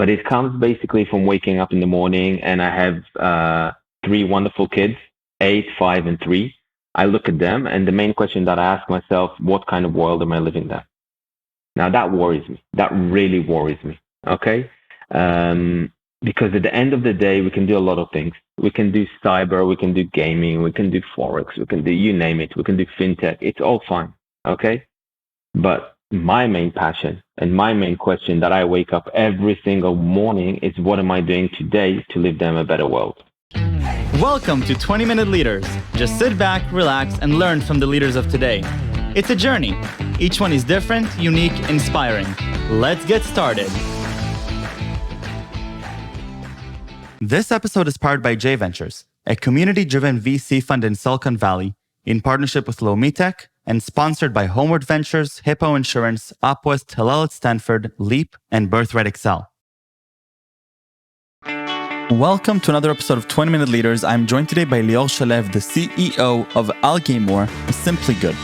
But it comes basically from waking up in the morning, and I have three wonderful kids, 8, 5, and 3. I look at them, and the main question that I ask myself, what kind of world am I living in? Now that worries me. That really worries me. Okay. Because at the end of the day, we can do a lot of things. We can do cyber, we can do gaming, we can do forex, we can do, you name it, we can do fintech. It's all fine. Okay. But my main passion and my main question that I wake up every single morning is, what am I doing today to leave them a better world? Welcome to 20-Minute Leaders. Just sit back, relax, and learn from the leaders of today. It's a journey. Each one is different, unique, inspiring. Let's get started. This episode is powered by J Ventures, a community-driven VC fund in Silicon Valley, in partnership with Lomitech, and sponsored by Homeward Ventures, Hippo Insurance, Upwest, Hillel at Stanford, Leap, and Birthright Excel. Welcome to another episode of 20-Minute Leaders. I'm joined today by Lior Shalev, the CEO of Algaemor, Simpliigood.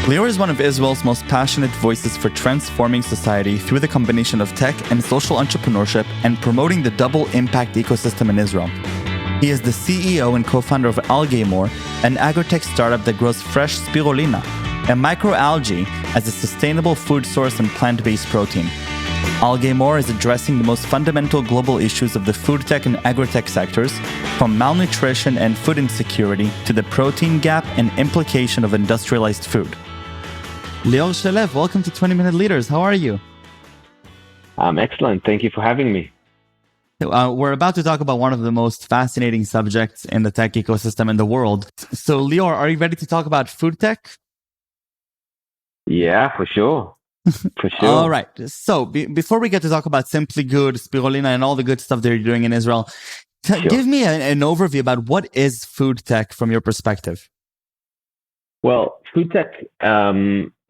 Lior is one of Israel's most passionate voices for transforming society through the combination of tech and social entrepreneurship and promoting the double impact ecosystem in Israel. He is the CEO and co-founder of Algaemor, an agritech startup that grows fresh Spirulina, a microalgae, as a sustainable food source and plant-based protein. Algaemor is addressing the most fundamental global issues of the Foodtech and Agritech sectors, from malnutrition and food insecurity to the protein gap and implication of industrialized food. Lior Shalev, welcome to 20-Minute Leaders. How are you? I'm excellent. Thank you for having me. We're about to talk about one of the most fascinating subjects in the tech ecosystem in the world. So, Lior, are you ready to talk about food tech? Yeah, for sure. For sure. All right. So, before we get to talk about Simpliigood, Spirulina, and all the good stuff that you're doing in Israel, Sure. give me an overview about what is food tech from your perspective. Well, food tech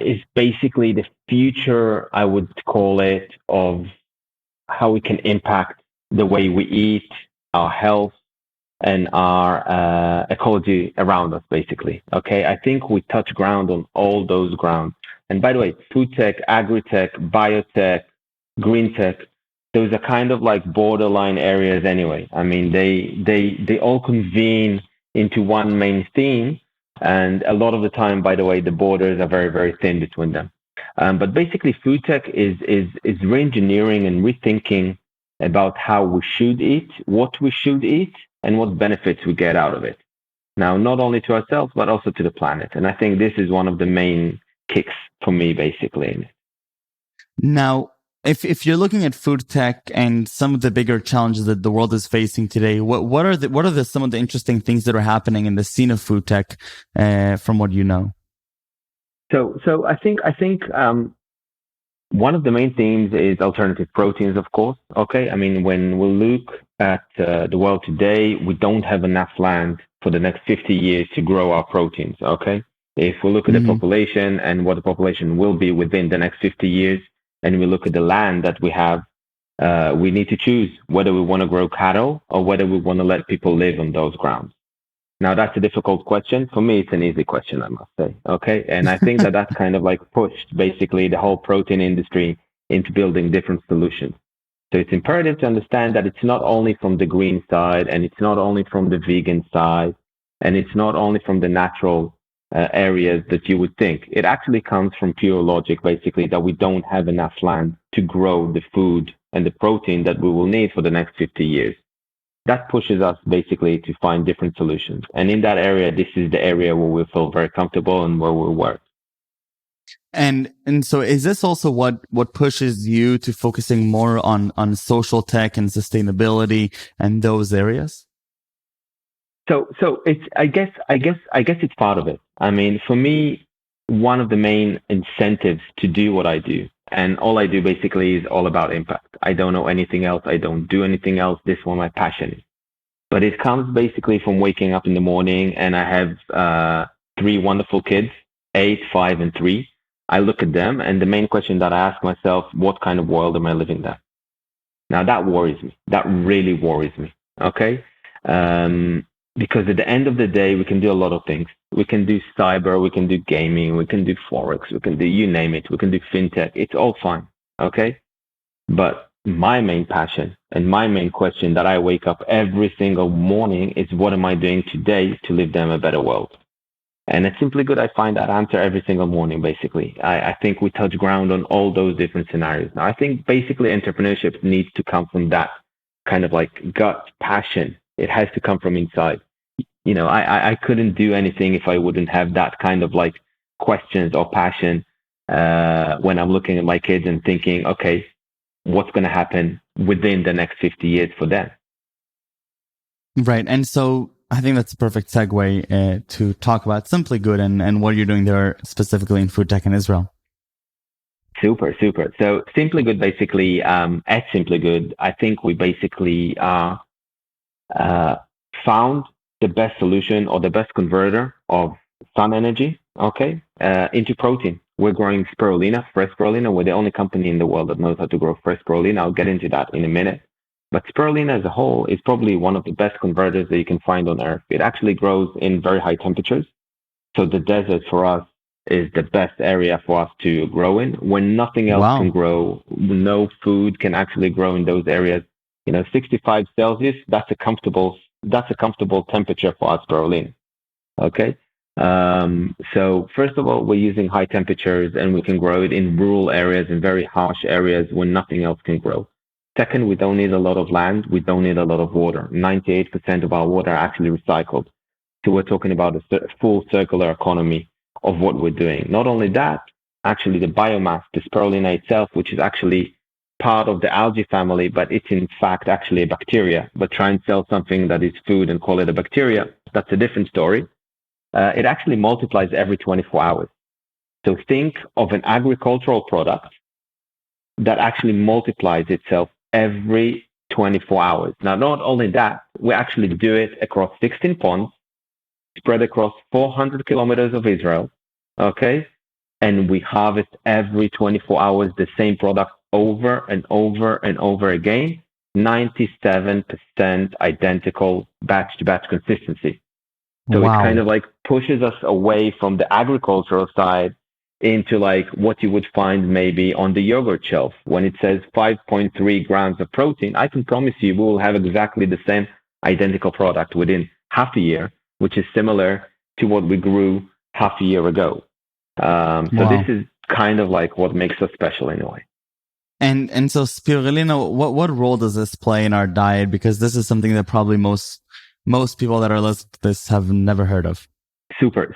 is basically the future, I would call it, of how we can impact the way we eat, our health, and our ecology around us, basically. Okay, I think we touch ground on all those grounds. And by the way, food tech, agri-tech, biotech, green tech, those are kind of like borderline areas anyway. I mean, they all convene into one main theme. And a lot of the time, by the way, the borders are very, very thin between them. But basically, food tech is re-engineering and rethinking about how we should eat, what we should eat, and what benefits we get out of it. Now, not only to ourselves, but also to the planet. And I think this is one of the main kicks for me, basically. Now, if you're looking at food tech and some of the bigger challenges that the world is facing today, what are some of the interesting things that are happening in the scene of food tech, from what you know? So I think one of the main themes is alternative proteins, of course. Okay, I mean, when we look at the world today, we don't have enough land for the next 50 years to grow our proteins. Okay, if we look at the population and what the population will be within the next 50 years, and we look at the land that we have, we need to choose whether we want to grow cattle or whether we want to let people live on those grounds. Now, that's a difficult question. For me, it's an easy question, I must say. Okay. And I think that's kind of like pushed basically the whole protein industry into building different solutions. So it's imperative to understand that it's not only from the green side, and it's not only from the vegan side, and it's not only from the natural areas that you would think. It actually comes from pure logic, basically, that we don't have enough land to grow the food and the protein that we will need for the next 50 years. That pushes us basically to find different solutions. And in that area, this is the area where we feel very comfortable and where we work. And so is this also what pushes you to focusing more on social tech and sustainability and those areas? So it's I guess it's part of it. I mean, for me, one of the main incentives to do what I do, and all I do basically is all about impact. I don't know anything else. I don't do anything else. This is what my passion is. But it comes basically from waking up in the morning, and I have three wonderful kids, 8, 5, and 3. I look at them, and the main question that I ask myself, what kind of world am I living in? Now that worries me. That really worries me. Okay. Because at the end of the day, we can do a lot of things. We can do cyber, we can do gaming, we can do forex, we can do, you name it, we can do fintech. It's all fine, okay? But my main passion and my main question that I wake up every single morning is, what am I doing today to leave them a better world? And it's simply good. I find that answer every single morning, basically. I think we touch ground on all those different scenarios. Now, I think basically entrepreneurship needs to come from that kind of like gut passion. It has to come from inside. I couldn't do anything if I wouldn't have that kind of like questions or passion when I'm looking at my kids and thinking, okay, what's going to happen within the next 50 years for them? Right. And so I think that's a perfect segue to talk about Simpliigood and what you're doing there specifically in food tech in Israel. Super. So Simpliigood, basically, at Simpliigood, I think we basically found the best solution or the best converter of sun energy, into protein. We're growing spirulina, fresh spirulina. We're the only company in the world that knows how to grow fresh spirulina. I'll get into that in a minute. But spirulina as a whole is probably one of the best converters that you can find on Earth. It actually grows in very high temperatures. So the desert for us is the best area for us to grow in. When nothing else can grow, no food can actually grow in those areas. 65 Celsius, that's a comfortable temperature for our spirulina. Okay. So first of all, we're using high temperatures and we can grow it in rural areas, in very harsh areas when nothing else can grow. Second, we don't need a lot of land. We don't need a lot of water. 98% of our water are actually recycled. So we're talking about a full circular economy of what we're doing. Not only that, actually the biomass, the spirulina itself, which is actually part of the algae family, but it's in fact actually a bacteria. But try and sell something that is food and call it a bacteria, that's a different story. It actually multiplies every 24 hours. So think of an agricultural product that actually multiplies itself every 24 hours. Now, not only that, we actually do it across 16 ponds, spread across 400 kilometers of Israel, okay? And we harvest every 24 hours the same product over and over and over again, 97% identical batch-to-batch consistency. So It kind of like pushes us away from the agricultural side into like what you would find maybe on the yogurt shelf. When it says 5.3 grams of protein, I can promise you we will have exactly the same identical product within half a year, which is similar to what we grew half a year ago. So this is kind of like what makes us special in a way. And so spirulina, what role does this play in our diet? Because this is something that probably most people that are listening to this have never heard of. Super.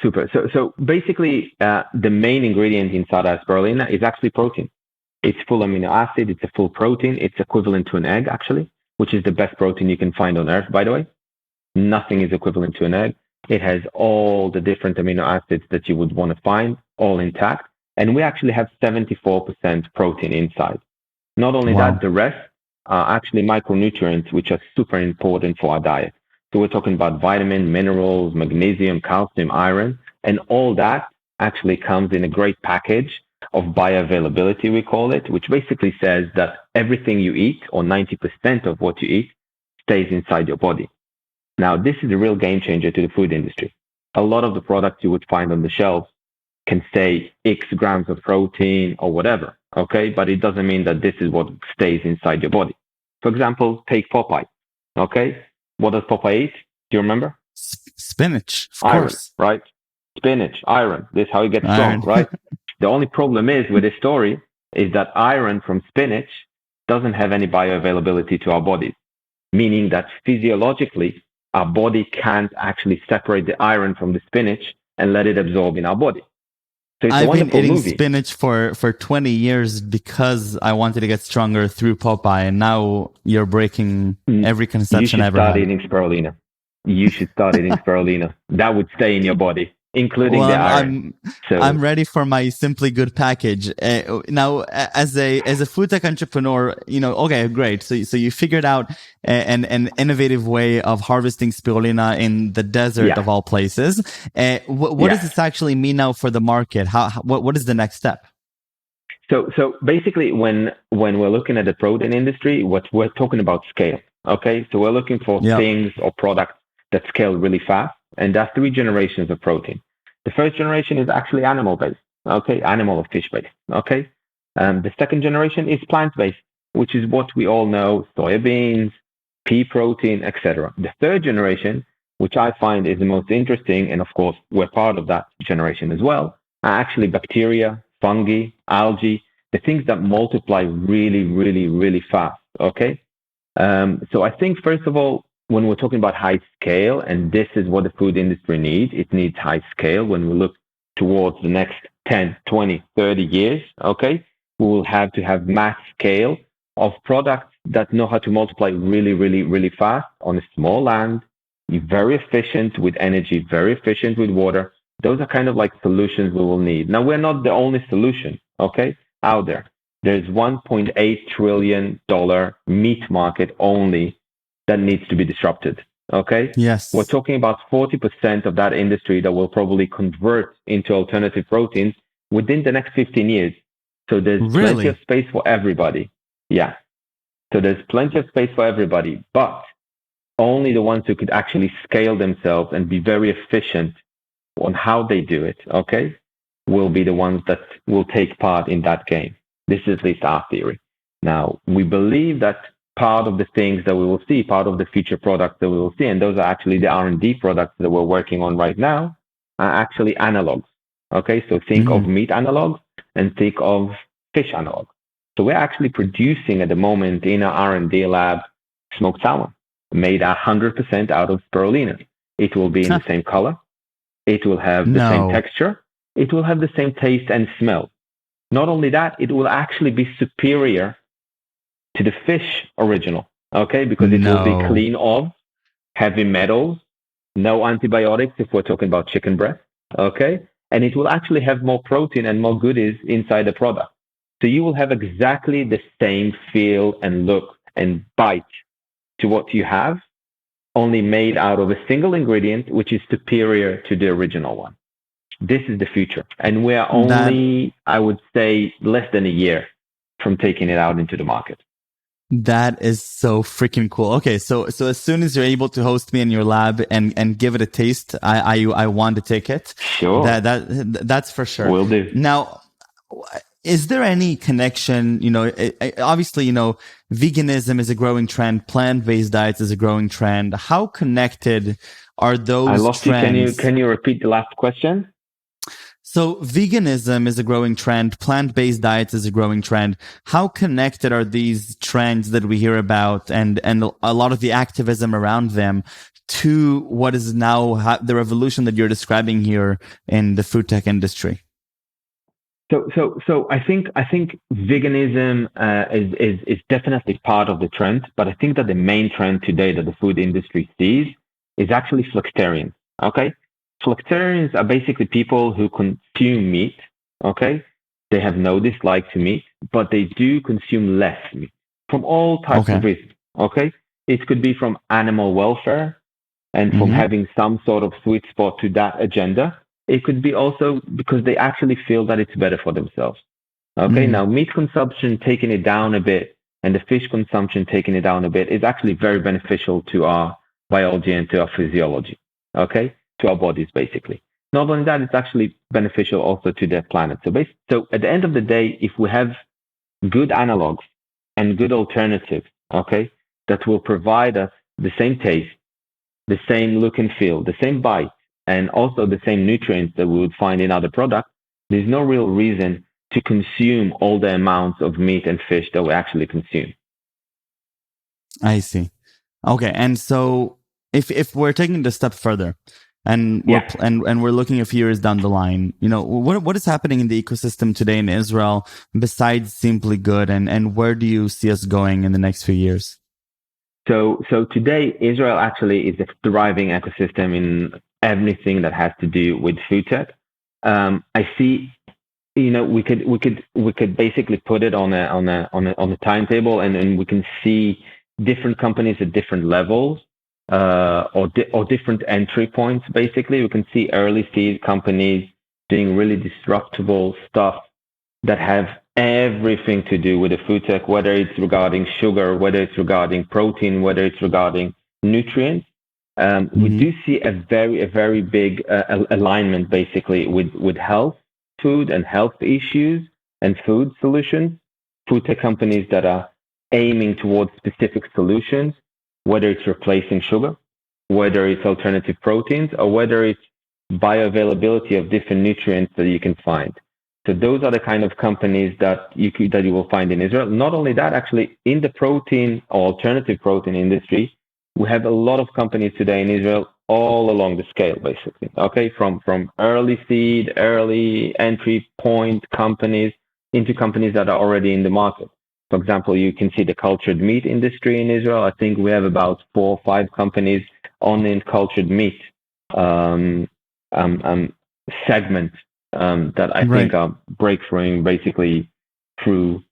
So basically, the main ingredient inside our spirulina is actually protein. It's full amino acid. It's a full protein. It's equivalent to an egg, actually, which is the best protein you can find on Earth, by the way. Nothing is equivalent to an egg. It has all the different amino acids that you would want to find, all intact. And we actually have 74% protein inside. Not only that, the rest are actually micronutrients, which are super important for our diet. So we're talking about vitamin, minerals, magnesium, calcium, iron, and all that actually comes in a great package of bioavailability, we call it, which basically says that everything you eat, or 90% of what you eat, stays inside your body. Now, this is a real game changer to the food industry. A lot of the products you would find on the shelves can say X grams of protein or whatever, okay? But it doesn't mean that this is what stays inside your body. For example, take Popeye, okay? What does Popeye eat? Do you remember? Spinach, of iron, course. Right? Spinach, iron. This is how he gets strong, right? The only problem is with this story is that iron from spinach doesn't have any bioavailability to our bodies, meaning that physiologically, our body can't actually separate the iron from the spinach and let it absorb in our body. So it's I've been eating movie. Spinach for 20 years because I wanted to get stronger through Popeye, and now you're breaking every conception I ever had. You should start eating spirulina. You should start eating spirulina. That would stay in your body, including the iron. I'm ready for my Simpliigood package. Now, as a food tech entrepreneur, okay, great. So you figured out an innovative way of harvesting spirulina in the desert of all places. What does this actually mean now for the market? What is the next step? So basically, when we're looking at the protein industry, what we're talking about scale. Okay, so we're looking for things or products that scale really fast, and that's 3 generations of protein. The first generation is actually animal-based, okay, animal or fish-based, okay. The second generation is plant-based, which is what we all know, soybeans, pea protein, etc. The third generation, which I find is the most interesting, and of course, we're part of that generation as well, are actually bacteria, fungi, algae, the things that multiply really, really, really fast. Okay. So I think, first of all, when we're talking about high scale, and this is what the food industry needs, it needs high scale. When we look towards the next 10, 20, 30 years, okay, we will have to have mass scale of products that know how to multiply really, really, really fast on a small land, very efficient with energy, very efficient with water. Those are kind of like solutions we will need. Now, we're not the only solution, okay, out there. There's $1.8 trillion meat market only that needs to be disrupted. Okay. Yes. We're talking about 40% of that industry that will probably convert into alternative proteins within the next 15 years. So there's plenty of space for everybody. Yeah. So there's plenty of space for everybody, but only the ones who could actually scale themselves and be very efficient on how they do it, okay, will be the ones that will take part in that game. This is at least our theory. Now, we believe that part of the things that we will see, part of the future products that we will see, and those are actually the R&D products that we're working on right now, are actually analogs. Okay, so think of meat analogs and think of fish analogs. So we're actually producing at the moment in our R&D lab smoked salmon made 100% out of spirulina. It will be in the same color. It will have the same texture. It will have the same taste and smell. Not only that, it will actually be superior to the fish original, okay? Because it will be clean of heavy metals, no antibiotics if we're talking about chicken breast, okay? And it will actually have more protein and more goodies inside the product. So you will have exactly the same feel and look and bite to what you have, only made out of a single ingredient, which is superior to the original one. This is the future. And we are only, I would say, less than a year from taking it out into the market. That is so freaking cool. Okay, so as soon as you're able to host me in your lab and give it a taste, I want to take it. Sure. That's for sure. Will do. Now, is there any connection? Obviously, veganism is a growing trend. Plant-based diets is a growing trend. How connected are those trends? I lost you. Can you repeat the last question? So veganism is a growing trend. Plant-based diets is a growing trend. How connected are these trends that we hear about and a lot of the activism around them to what is now the revolution that you're describing here in the food tech industry? So I think veganism is definitely part of the trend, but I think that the main trend today that the food industry sees is actually flexitarians. Okay. Flexitarians are basically people who consume meat, okay? They have no dislike to meat, but they do consume less meat from all types of reasons, okay? It could be from animal welfare and from having some sort of sweet spot to that agenda. It could be also because they actually feel that it's better for themselves, okay? Now, meat consumption, taking it down a bit, and the fish consumption, taking it down a bit, is actually very beneficial to our biology and to our physiology, okay? To our bodies, basically. Not only that, it's actually beneficial also to the planet. So at the end of the day, if we have good analogs and good alternatives, okay, that will provide us the same taste, the same look and feel, the same bite, and also the same nutrients that we would find in other products, there's no real reason to consume all the amounts of meat and fish that we actually consume. I see. Okay, and so if we're taking it a step further, and we're looking a few years down the line, what is happening in the ecosystem today in Israel besides Simpliigood, and where do you see us going in the next few years? So today Israel actually is a thriving ecosystem in everything that has to do with food tech. I see, we could basically put it on a timetable, and we can see different companies at different levels. Or different entry points, basically. We can see early seed companies doing really disruptive stuff that have everything to do with the food tech, whether it's regarding sugar, whether it's regarding protein, whether it's regarding nutrients. We do see a very big alignment, basically, with health, food and health issues and food solutions. Food tech companies that are aiming towards specific solutions, whether it's replacing sugar, whether it's alternative proteins, or whether it's bioavailability of different nutrients that you can find. So those are the kind of companies that you will find in Israel. Not only that, actually, in the protein or alternative protein industry, we have a lot of companies today in Israel all along the scale, basically. Okay, from early seed, early entry point companies into companies that are already in the market. For example, you can see the cultured meat industry in Israel. I think we have about 4 or 5 companies only in cultured meat segment that I think are breakthroughing basically through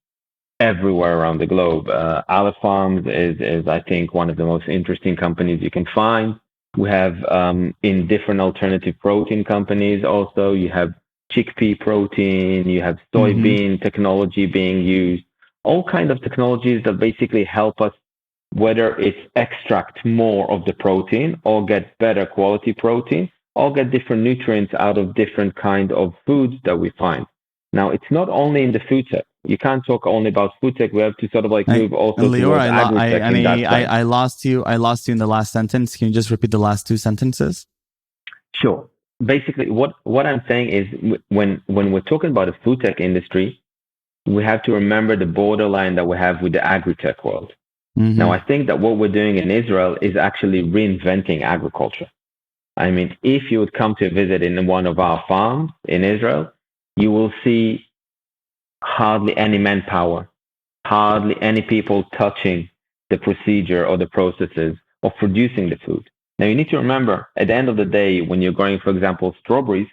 everywhere around the globe. Aleph Farms is, I think, one of the most interesting companies you can find. We have in different alternative protein companies also, you have chickpea protein, you have soybean technology being used, all kinds of technologies that basically help us, whether it's extract more of the protein or get better quality protein or get different nutrients out of different kind of foods that we find. Now, it's not only in the food tech. You can't talk only about food tech. We have to sort of like move also Lior, towards agritech in that sense. I lost you in the last sentence. Can you just repeat the last 2 sentences? Sure. Basically, what I'm saying is when we're talking about the food tech industry, we have to remember the borderline that we have with the agritech world. Now, I think that what we're doing in Israel is actually reinventing agriculture. I mean, if you would come to visit in one of our farms in Israel, you will see hardly any manpower, hardly any people touching the procedure or the processes of producing the food. Now, you need to remember, at the end of the day, when you're growing, for example, strawberries,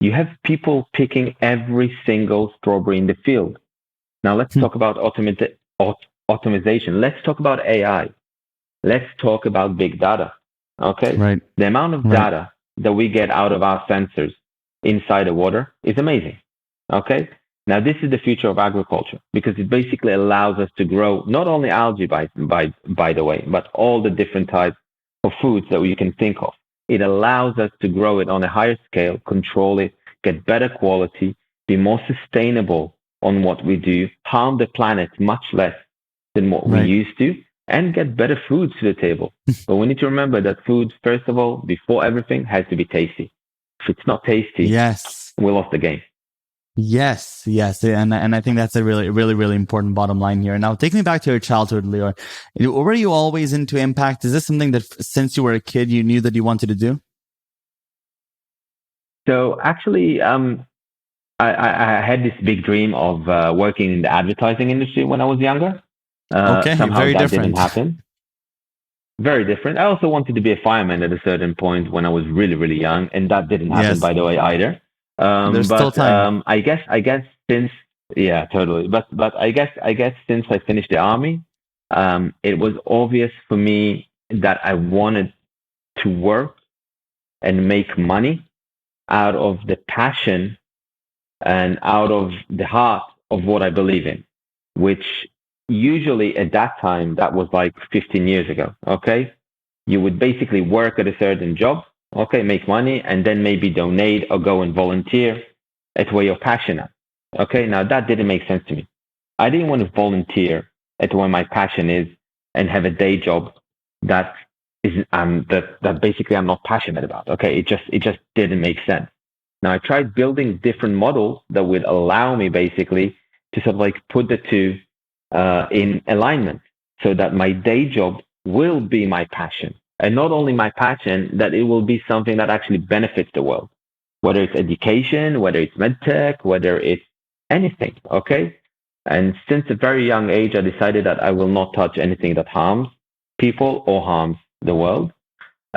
you have people picking every single strawberry in the field. Now, let's talk about automation. Let's talk about AI. Let's talk about big data. Okay? Right. The amount of data that we get out of our sensors inside the water is amazing. Okay? Now, this is the future of agriculture because it basically allows us to grow not only algae, by the way, but all the different types of foods that we can think of. It allows us to grow it on a higher scale, control it, get better quality, be more sustainable on what we do, harm the planet much less than what we used to, and get better foods to the table. But we need to remember that food, first of all, before everything, has to be tasty. If it's not tasty, we lost the game. Yes. And I think that's a really important bottom line here. Now, take me back to your childhood, Lior. Were you always into impact? Is this something that since you were a kid, you knew that you wanted to do? So actually, I had this big dream of working in the advertising industry when I was younger. Somehow very that different. didn't happen. Very different. I also wanted to be a fireman at a certain point when I was really young, and that didn't happen, by the way, either. There's still time. I guess since totally. But I guess since I finished the army, it was obvious for me that I wanted to work and make money out of the passion and out of the heart of what I believe in, which usually at that time, that was like 15 years ago, okay? You would basically work at a certain job, okay, make money, and then maybe donate or go and volunteer at where you're passionate, okay? Now, that didn't make sense to me. I didn't want to volunteer at where my passion is and have a day job that is that basically I'm not passionate about, okay? It just didn't make sense. Now, I tried building different models that would allow me basically to sort of like put the two in alignment so that my day job will be my passion. And not only my passion, that it will be something that actually benefits the world, whether it's education, whether it's medtech, whether it's anything, okay? And since a very young age, I decided that I will not touch anything that harms people or harms the world,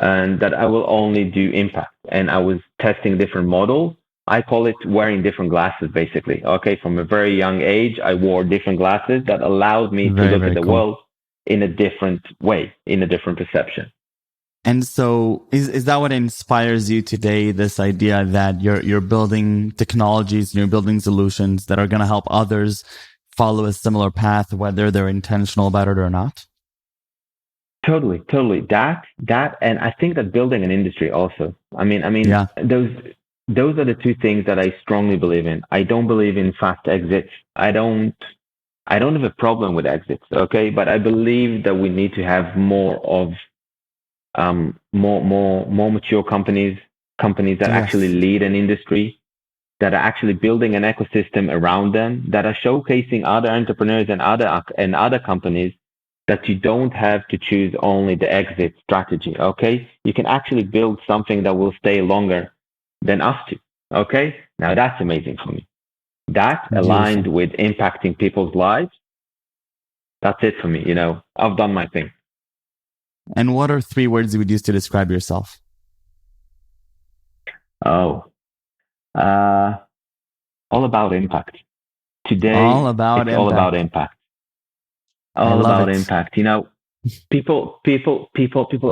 and that I will only do impact. And I was testing different models. I call it wearing different glasses, basically. Okay, from a very young age, I wore different glasses that allowed me to look at the world in a different way, in a different perception. And so is that what inspires you today, this idea that you're building technologies and you're building solutions that are going to help others follow a similar path, whether they're intentional about it or not? Totally. That, and I think that building an industry also. I mean, those are the two things that I strongly believe in. I don't believe in fast exits. I don't I don't have a problem with exits, okay? But I believe that we need to have more of more mature companies that actually Yes. lead an industry, that are actually building an ecosystem around them, that are showcasing other entrepreneurs and other companies, that you don't have to choose only the exit strategy. Okay, you can actually build something that will stay longer than us two. Okay, now that's amazing for me. That aligned Beautiful. with impacting people's lives. That's it for me. I've done my thing. And what are 3 words you would use to describe yourself? Oh, uh, all about impact. All Today, about it's all about impact. impact. I All love about it. impact. People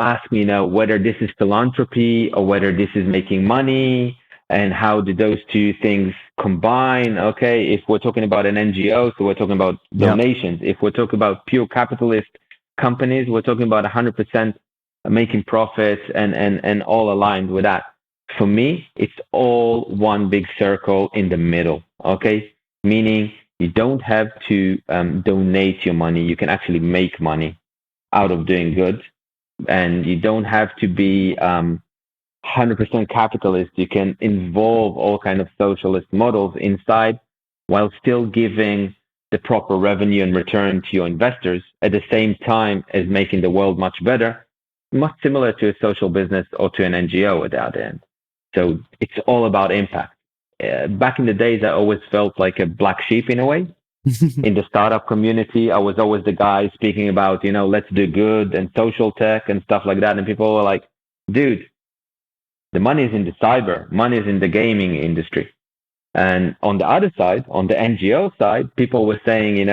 ask me, whether this is philanthropy or whether this is making money, and how do those two things combine? Okay, if we're talking about an NGO, so we're talking about Yep. donations. If we're talking about pure capitalist companies, we're talking about 100% making profits, and all aligned with that. For me, it's all one big circle in the middle. Okay, meaning you don't have to donate your money. You can actually make money out of doing good, and you don't have to be 100% capitalist. You can involve all kind of socialist models inside, while still giving the proper revenue and return to your investors at the same time as making the world much better, much similar to a social business or to an NGO at the other end. So it's all about impact. Back in the days, I always felt like a black sheep in a way. In the startup community, I was always the guy speaking about, let's do good and social tech and stuff like that. And people were like, dude, the money is in the cyber, money is in the gaming industry. And on the other side, on the NGO side, people were saying,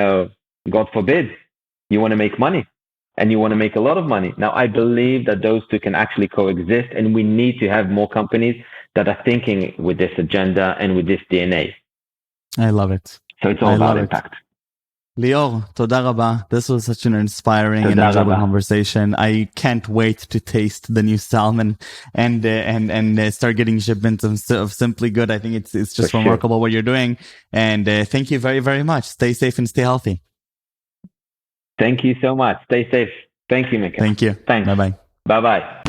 God forbid, you want to make money and you want to make a lot of money. Now, I believe that those two can actually coexist, and we need to have more companies that are thinking with this agenda and with this DNA. I love it. So it's all about impact. Lior, toda rabba. This was such an inspiring and enjoyable conversation. I can't wait to taste the new salmon and start getting shipments of Simpliigood. I think it's just remarkable what you're doing. And thank you very, very much. Stay safe and stay healthy. Thank you so much. Stay safe. Thank you, Mika. Thank you. Thanks. Bye-bye. Bye-bye.